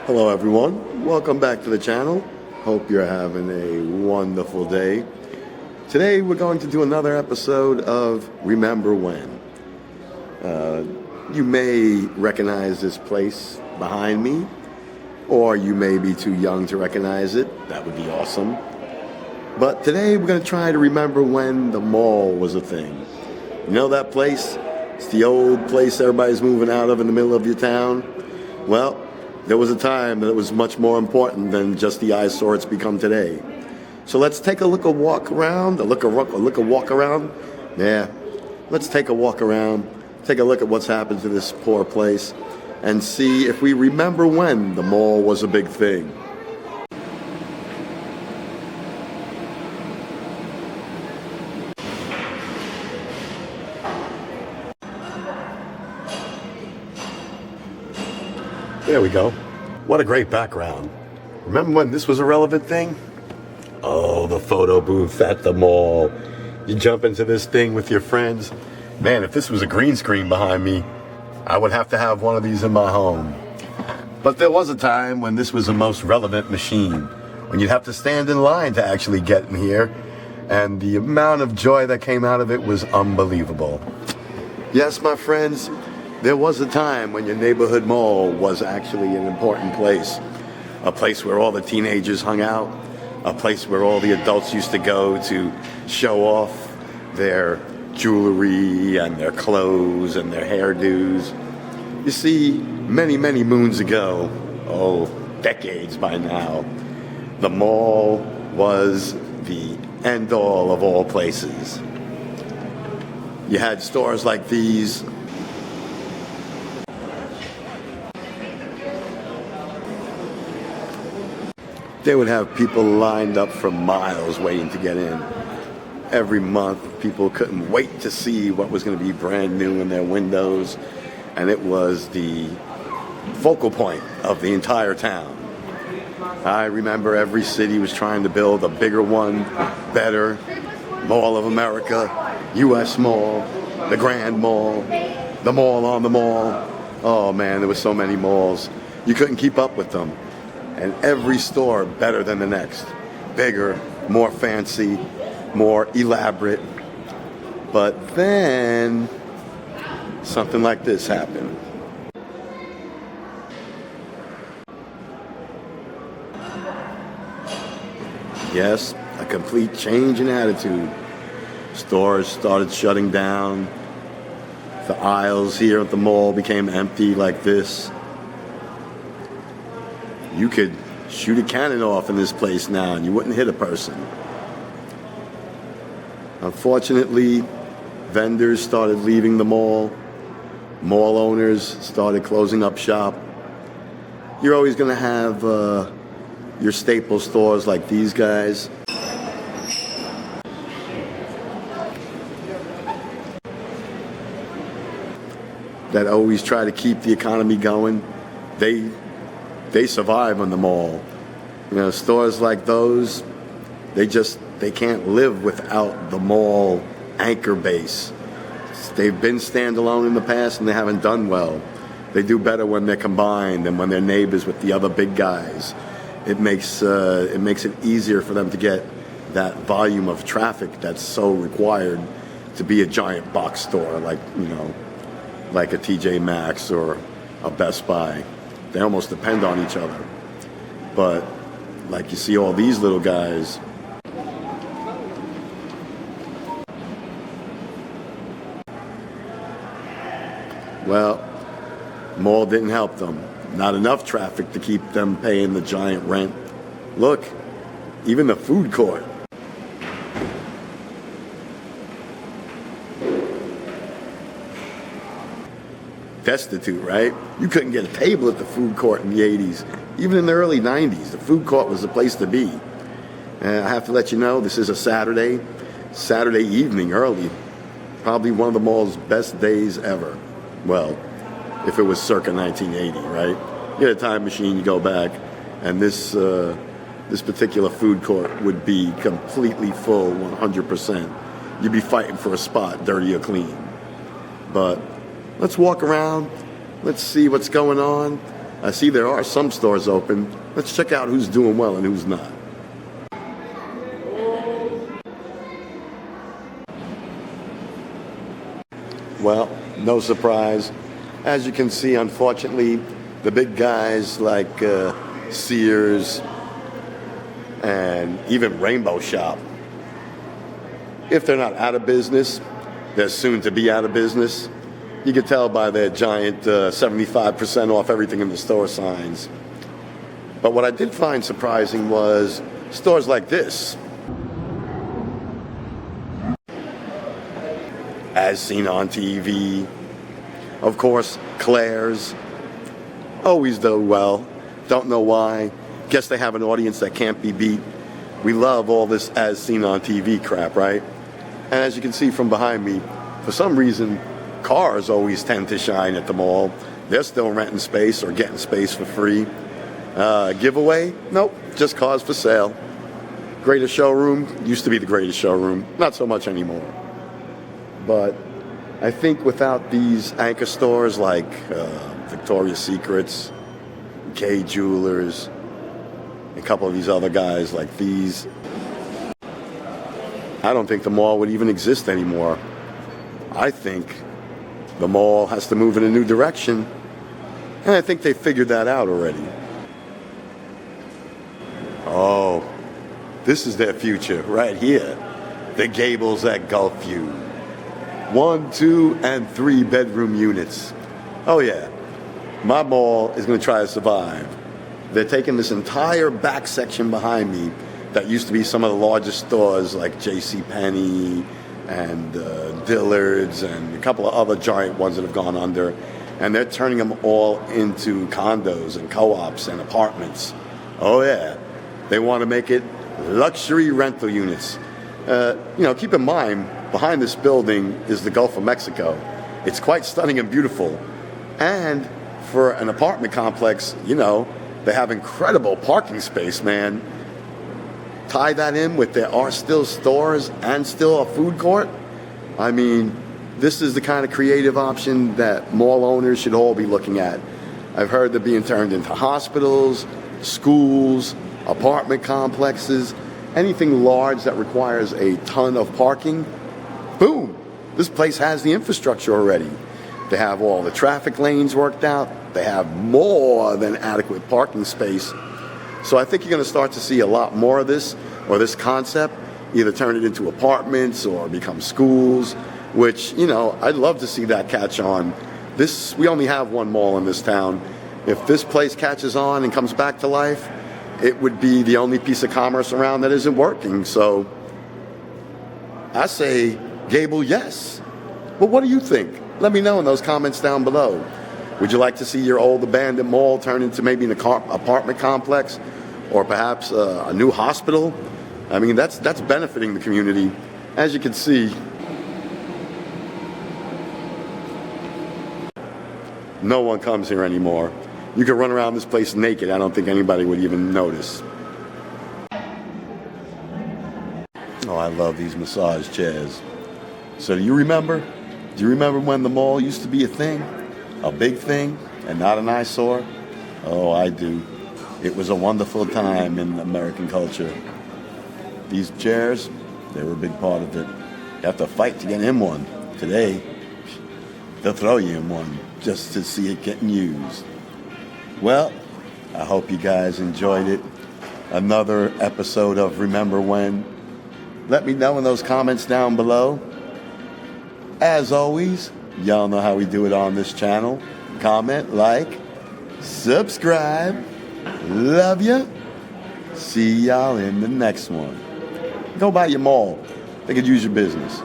Hello everyone, welcome back to the channel. Hope you're having a wonderful day. Today we're going to do another episode of Remember When. You may recognize this place behind me, or you may be too young to recognize it. That would be awesome. But today we're going to try to remember when the mall was a thing. You know that place? It's the old place everybody's moving out of in the middle of your town. Well, there was a time that it was much more important than just the eyesore it's become today. So let's take a walk around. Let's take a walk around, take a look at what's happened to this poor place, and see if we remember when the mall was a big thing. There we go. What a great background. Remember when this was a relevant thing? Oh, the photo booth at the mall. You jump into this thing with your friends. Man, if this was a green screen behind me, I would have to have one of these in my home. But there was a time when this was the most relevant machine, when you'd have to stand in line to actually get in here, and the amount of joy that came out of it was unbelievable. Yes, my friends, there was a time when your neighborhood mall was actually an important place. A place where all the teenagers hung out. A place where all the adults used to go to show off their jewelry and their clothes and their hairdos. You see, many, many moons ago, decades by now, the mall was the end-all of all places. You had stores like these. They would have people lined up for miles waiting to get in. Every month, people couldn't wait to see what was going to be brand new in their windows, and it was the focal point of the entire town. I remember every city was trying to build a bigger one, better. Mall of America, U.S. Mall, the Grand Mall, the Mall on the Mall. Oh man, there were so many malls. You couldn't keep up with them. And every store better than the next. Bigger, more fancy, more elaborate. But then something like this happened. Yes, a complete change in attitude. Stores started shutting down. The aisles here at the mall became empty like this. You could shoot a cannon off in this place now and you wouldn't hit a person. Unfortunately, vendors started leaving the mall. Mall owners started closing up shop. You're always going to have your staple stores like these guys. That always try to keep the economy going. They survive on the mall. You know, stores like those, they can't live without the mall anchor base. They've been standalone in the past and they haven't done well. They do better when they're combined and when they're neighbors with the other big guys. It makes it easier for them to get that volume of traffic that's so required to be a giant box store like a TJ Maxx or a Best Buy. They almost depend on each other. But like you see all these little guys. Well, mall didn't help them. Not enough traffic to keep them paying the giant rent. Look, even the food court. Destitute, right? You couldn't get a table at the food court in the 80s. Even in the early 90s, the food court was the place to be. And I have to let you know, this is a Saturday evening early. Probably one of the mall's best days ever. Well, if it was circa 1980, right? You get a time machine, you go back, and this particular food court would be completely full, 100%. You'd be fighting for a spot, dirty or clean. But let's walk around. Let's see what's going on. I see there are some stores open. Let's check out who's doing well and who's not. Well, no surprise. As you can see, unfortunately, the big guys like Sears and even Rainbow Shop, if they're not out of business, they're soon to be out of business. You can tell by their giant 75% off everything in the store signs. But what I did find surprising was stores like this. As Seen on TV. Of course, Claire's. Always do well. Don't know why. Guess they have an audience that can't be beat. We love all this As Seen on TV crap, right? And as you can see from behind me, for some reason, cars always tend to shine at the mall. They're still renting space or getting space for free. Giveaway? Nope, just cars for sale. Greatest showroom? Used to be the greatest showroom. Not so much anymore. But I think without these anchor stores like Victoria's Secrets, Kay Jewelers, a couple of these other guys like these, I don't think the mall would even exist anymore. I think the mall has to move in a new direction, and I think they figured that out already. Oh, this is their future right here. The Gables at Gulfview. 1, 2, and 3 bedroom units. Oh yeah, my mall is going to try to survive. They're taking this entire back section behind me that used to be some of the largest stores like JCPenney and Dillard's and a couple of other giant ones that have gone under, and they're turning them all into condos and co-ops and apartments. Oh yeah, they want to make it luxury rental units. Keep in mind, behind this building is the Gulf of Mexico. It's quite stunning and beautiful. And for an apartment complex, they have incredible parking space, man. Tie that in with there are still stores and still a food court. I mean, this is the kind of creative option that mall owners should all be looking at. I've heard they're being turned into hospitals, schools, apartment complexes, anything large that requires a ton of parking. Boom! This place has the infrastructure already. They have all the traffic lanes worked out. They have more than adequate parking space. So I think you're going to start to see a lot more of this, or this concept, either turn it into apartments or become schools, which, I'd love to see that catch on. We only have one mall in this town. If this place catches on and comes back to life, it would be the only piece of commerce around that isn't working. So I say, Gable, yes. But what do you think? Let me know in those comments down below. Would you like to see your old abandoned mall turn into maybe an apartment complex, or perhaps a new hospital? I mean, that's benefiting the community. As you can see, no one comes here anymore. You can run around this place naked. I don't think anybody would even notice. Oh, I love these massage chairs. So do you remember? Do you remember when the mall used to be a thing? A big thing and not an eyesore? Oh, I do. It was a wonderful time in American culture. These chairs, they were a big part of it. You have to fight to get in one. Today, they'll throw you in one just to see it getting used. Well, I hope you guys enjoyed it. Another episode of Remember When. Let me know in those comments down below. As always, y'all know how we do it on this channel. Comment, like, subscribe. Love ya. See y'all in the next one. Go by your mall. They could use your business.